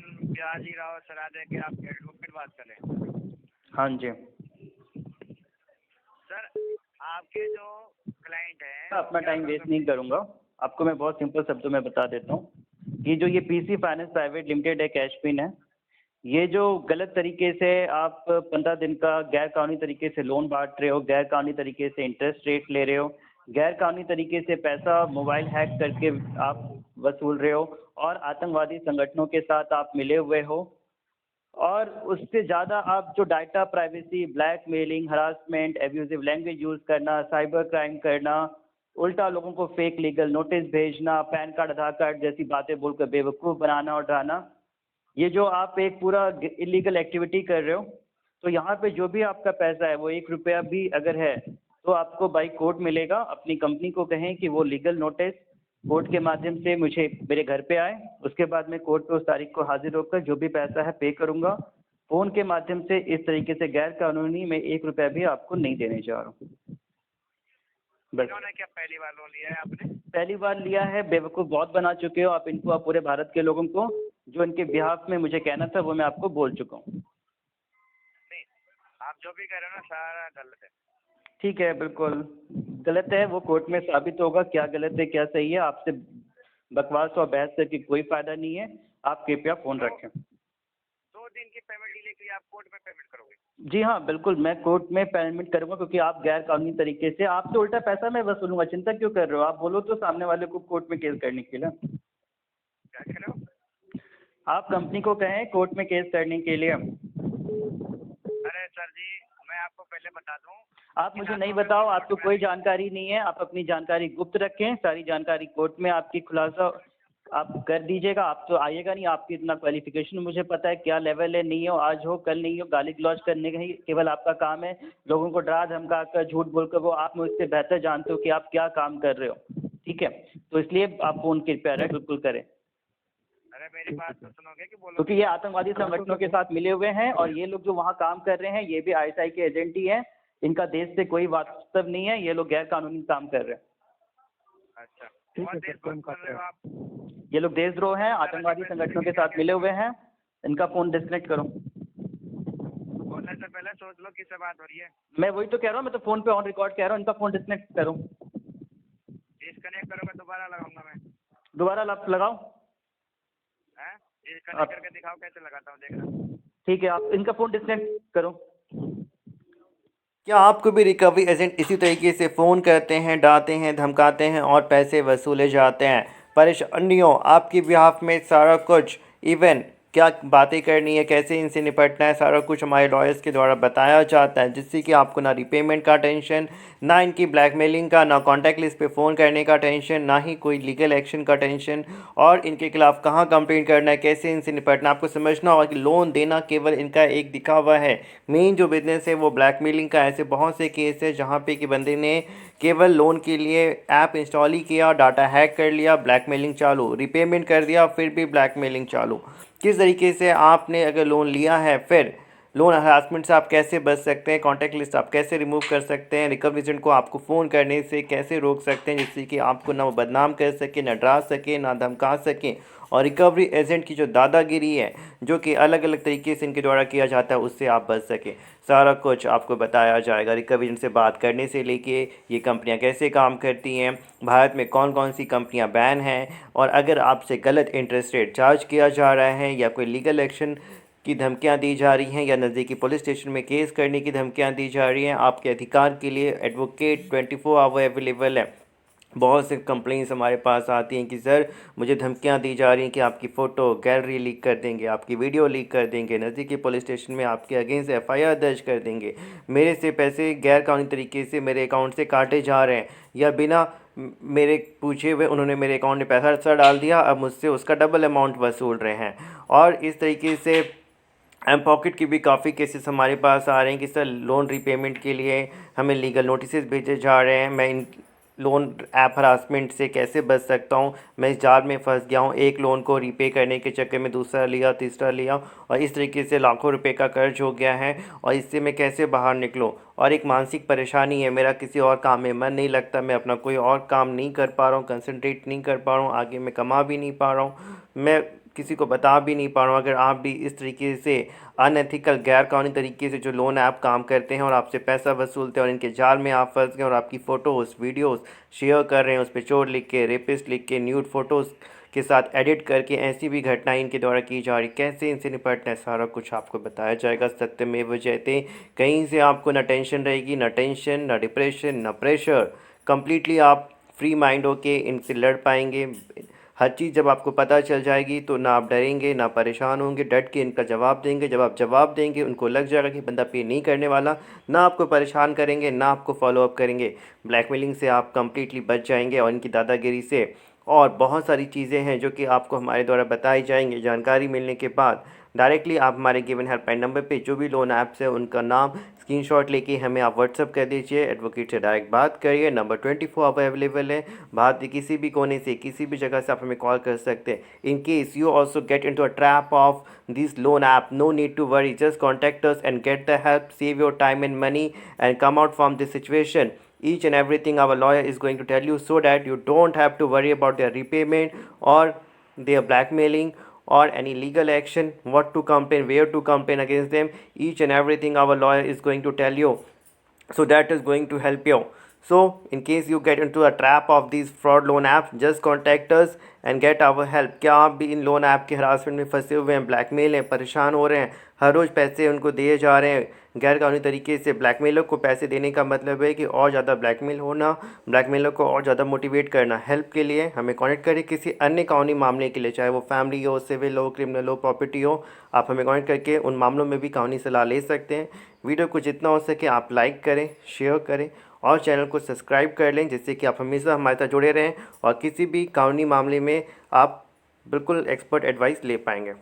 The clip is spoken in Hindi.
अपन प्याजी राव सरादे के आप एडवोकेट बात कर रहे हैं? हाँ जी सर, आपके जो क्लाइंट हैं, अपना टाइम वेस्ट नहीं करूंगा, आपको मैं बहुत सिंपल शब्दों में बता देता हूँ कि जो ये पीसी फाइनेंस प्राइवेट लिमिटेड है, कैश पिन है, ये जो गलत तरीके से आप 15 दिन का गैर कानूनी तरीके से लोन बांट रहे हो, गैर कानूनी तरीके से इंटरेस्ट रेट ले रहे हो, गैर कानूनी तरीके से पैसा मोबाइल हैक करके आप वसूल रहे हो और आतंकवादी संगठनों के साथ आप मिले हुए हो, और उससे ज़्यादा आप जो data privacy, blackmailing, harassment, abusive language use करना, साइबर क्राइम करना, उल्टा लोगों को फेक लीगल नोटिस भेजना, पैन कार्ड, आधार कार्ड जैसी बातें बोलकर बेवकूफ़ बनाना और डराना, ये जो आप एक पूरा इलीगल एक्टिविटी कर रहे हो, तो यहाँ पे जो भी आपका पैसा है वो 1 रुपया भी अगर है तो आपको बाई कोर्ट मिलेगा। अपनी कंपनी को कहें कि वो लीगल नोटिस कोर्ट के माध्यम से मुझे मेरे घर पे आए, उसके बाद मैं कोर्ट पे उस तारीख को हाजिर होकर जो भी पैसा है पे करूँगा। फ़ोन के माध्यम से इस तरीके से गैर कानूनी मैं 1 रुपया भी आपको नहीं देने जा रहा हूँ। बस। इन्होंने क्या पहली बार लोन लिया है आपने? पहली बार लिया है, बेवकूफ़ बहुत बना चुके हो आप इनको, आप पूरे भारत के लोगों को। जो इनके बिहाफ में मुझे कहना था वो मैं आपको बोल चुका हूँ। नहीं, आप जो भी कह रहे हो ना सारा गलत है। ठीक है, बिल्कुल गलत है, वो कोर्ट में साबित होगा क्या गलत है क्या सही है। आपसे बकवास और बहस करके कोई फ़ायदा नहीं है, आप कृपया फ़ोन रखें। 2 दिन की पेमेंट डिले के लिए आप कोर्ट में पेमेंट करोगे? जी हाँ, बिल्कुल मैं कोर्ट में पेमेंट करूँगा, क्योंकि आप गैर कानूनी तरीके से, आपसे उल्टा पैसा मैं वसूलूंगा। चिंता क्यों कर रहे हो? आप बोलो तो सामने वाले को कोर्ट में केस करने के लिए। क्या कह रहे हो? आप कंपनी को कहें कोर्ट में केस करने के लिए। अरे सर जी, मैं आपको पहले बता दूं, आप मुझे नहीं बताओ, आपको कोई जानकारी नहीं है, आप अपनी जानकारी गुप्त रखें। सारी जानकारी कोर्ट में आपकी खुलासा आप कर दीजिएगा। आप तो आइएगा नहीं, आपकी इतना क्वालिफिकेशन मुझे पता है क्या लेवल है, नहीं हो आज हो कल नहीं हो, गाली गलौज करने का ही केवल आपका काम है, लोगों को डरा धमका कर झूठ बोलकर, वो आप मुझसे बेहतर जानते हो कि आप क्या काम कर रहे हो। ठीक है, तो इसलिए आप फ़ोन कृपया बिल्कुल करें। अरे मेरी बात तो सुनोगे कि बोलोगे? क्योंकि ये आतंकवादी संगठनों के साथ मिले हुए हैं, और ये लोग जो वहाँ काम कर रहे हैं ये भी आईएसआई के एजेंट ही हैं। इनका देश से कोई वास्तव नहीं है, ये लोग गैर कानूनी काम कर रहे हैं। अच्छा, और देशद्रोह कर रहे हो आप? ये लोग देशद्रोह हैं, आतंकवादी संगठनों के साथ मिले हुए हैं। इनका फ़ोन डिस्कनेक्ट करो। बोलने से पहले सोच लो किससे बात हो रही है। मैं वही तो कह रहा हूँ, मैं तो फ़ोन पे ऑन रिकॉर्ड कह रहा हूँ, इनका फ़ोन डिस्कनेक्ट करो। डिस्कनेक्ट करो, मैं दोबारा लगाऊंगा। मैं दोबारा लगाओ। हैं? डिस्कनेक्ट करके दिखाओ कैसे लगाता हूँ, देखना। ठीक है, आप इनका फ़ोन डिस्कनेक्ट करो। क्या आपको भी रिकवरी एजेंट इसी तरीके से फ़ोन करते हैं, डांटते हैं, धमकाते हैं और पैसे वसूले जाते हैं? परेशानियों आपकी बिहाफ में सारा कुछ, इवन क्या बातें करनी है, कैसे इनसे निपटना है, सारा कुछ हमारे लॉयर्स के द्वारा बताया जाता है, जिससे कि आपको ना रीपेमेंट का टेंशन, ना इनकी ब्लैकमेलिंग का, ना कॉन्टैक्ट लिस्ट पे फ़ोन करने का टेंशन, ना ही कोई लीगल एक्शन का टेंशन, और इनके खिलाफ़ कहाँ कंप्लेंट करना है, कैसे इनसे निपटना। आपको समझना होगा कि लोन देना केवल इनका एक दिखावा है, मेन जो बिजनेस है वो ब्लैकमेलिंग का। ऐसे बहुत से केस है जहाँ पे कि बंदे ने केवल लोन के लिए ऐप इंस्टॉल ही किया, डाटा हैक कर लिया, ब्लैकमेलिंग चालू, रीपेमेंट कर दिया, फिर भी ब्लैकमेलिंग चालू। किस तरीके से आपने अगर लोन लिया है, फिर लोन हरासमेंट से आप कैसे बच सकते हैं, कॉन्टैक्ट लिस्ट आप कैसे रिमूव कर सकते हैं, रिकवरी एजेंट को आपको फ़ोन करने से कैसे रोक सकते हैं, जिससे कि आपको ना वो बदनाम कर सके, ना डरा सके, ना धमका सके। और रिकवरी एजेंट की जो दादागिरी है, जो कि अलग अलग तरीके से इनके द्वारा किया जाता है, उससे आप बच सकें। सारा कुछ आपको बताया जाएगा, रिकवरी एजेंट से बात करने से लेके ये कंपनियां कैसे काम करती हैं, भारत में कौन कौन सी कंपनियां बैन हैं, और अगर आपसे गलत इंटरेस्ट रेट चार्ज किया जा रहा है या कोई लीगल एक्शन की धमकियां दी जा रही हैं या नज़दीकी पुलिस स्टेशन में केस करने की धमकियां दी जा रही हैं, आपके अधिकार के लिए एडवोकेट 24 आवर अवेलेबल है। बहुत से कंप्लेंट्स हमारे पास आती हैं कि सर मुझे धमकियां दी जा रही हैं कि आपकी फ़ोटो गैलरी लीक कर देंगे, आपकी वीडियो लीक कर देंगे, नज़दीकी पुलिस स्टेशन में आपके अगेंस्ट एफआईआर दर्ज कर देंगे, मेरे से पैसे गैर कानूनी तरीके से मेरे अकाउंट से काटे जा रहे हैं, या बिना मेरे पूछे हुए उन्होंने मेरे अकाउंट में पैसा डाल दिया, अब मुझसे उसका डबल अमाउंट वसूल रहे हैं। और इस तरीके से एम पॉकेट की भी काफ़ी केसेस हमारे पास आ रहे हैं कि सर लोन रीपेमेंट के लिए हमें लीगल नोटिस भेजे जा रहे हैं। मैं इन लोन ऐप हरासमेंट से कैसे बच सकता हूँ? मैं इस जाल में फंस गया हूँ, एक लोन को रीपे करने के चक्कर में दूसरा लिया, तीसरा लिया, और इस तरीके से लाखों रुपए का कर्ज हो गया है, और इससे मैं कैसे बाहर निकलूँ? और एक मानसिक परेशानी है, मेरा किसी और काम में मन नहीं लगता, मैं अपना कोई और काम नहीं कर पा रहा हूँ, कंसंट्रेट नहीं कर पा रहा हूँ, आगे मैं कमा भी नहीं पा रहा हूँ, मैं किसी को बता भी नहीं पा रहा हूँ। अगर आप भी इस तरीके से अनएथिकल गैर कानूनी तरीके से जो लोन ऐप काम करते हैं और आपसे पैसा वसूलते हैं और इनके जाल में आप फंस गए और आपकी फ़ोटोज़ वीडियोज़ शेयर कर रहे हैं, उस पर चोर लिख के, रेपिस्ट लिख के, न्यूड फ़ोटोज़ के साथ एडिट करके ऐसी भी घटनाएं इनके द्वारा की जा रही, कैसे इनसे निपटना है सारा कुछ आपको बताया जाएगा। सत्यमेव जयते। कहीं से आपको ना टेंशन रहेगी, ना टेंशन, ना डिप्रेशन, ना प्रेशर। कम्प्लीटली आप फ्री माइंड होके इनसे लड़ पाएंगे। हर चीज़ जब आपको पता चल जाएगी तो ना आप डरेंगे, ना परेशान होंगे, डट के इनका जवाब देंगे। जब आप जवाब देंगे उनको लग जाएगा कि बंदा पे नहीं करने वाला, ना आपको परेशान करेंगे, ना आपको फॉलो अप करेंगे। ब्लैकमेलिंग से आप कम्प्लीटली बच जाएंगे और इनकी दादागिरी से। और बहुत सारी चीज़ें हैं जो कि आपको हमारे द्वारा बताई जाएंगी। जानकारी मिलने के बाद डायरेक्टली आप हमारे गिवन हेल्पलाइन नंबर पे जो भी लोन ऐप्स है उनका नाम स्क्रीनशॉट लेके हमें आप व्हाट्सअप कर दीजिए। एडवोकेट से डायरेक्ट बात करिए। नंबर 24 आवर अवेलेबल है। भारत के किसी भी कोने से, किसी भी जगह से आप हमें कॉल कर सकते हैं। In case you also get into a trap of this loan app, no need to worry, just contact us and get the help, save your time and money and come out from this situation. Each and everything our lawyer is going to tell you so that you don't have to worry about their repayment or their blackmailing or any legal action, what to complain, where to complain against them. Each and everything our lawyer is going to tell you, so that is going to help you. So in case you get into a trap of these fraud loan apps, just contact us and get our help. क्या आप भी इन लोन ऐप के हरासमेंट में फंसे हुए हैं, ब्लैकमेल हैं, परेशान हो रहे हैं, हर रोज़ पैसे उनको दिए जा रहे हैं गैर कानूनी तरीके से? ब्लैकमेलर को पैसे देने का मतलब है कि और ज़्यादा ब्लैकमेल होना, ब्लैकमेलर को और ज़्यादा मोटिवेट करना। हेल्प के लिए हमें कॉन्टेक्ट करें किसी अन्य कानूनी मामले के लिए, चाहे वो फैमिली हो, सिविल हो, क्रिमिनल हो, प्रॉपर्टी हो। आप हमें कॉन्टेक्ट करके उन मामलों में भी कानूनी सलाह ले सकते हैं। वीडियो को जितना हो सके आप लाइक करें, शेयर करें और चैनल को सब्सक्राइब कर लें, जिससे कि आप हमेशा हमारे साथ जुड़े रहें और किसी भी कानूनी मामले में आप बिल्कुल एक्सपर्ट एडवाइस ले पाएंगे।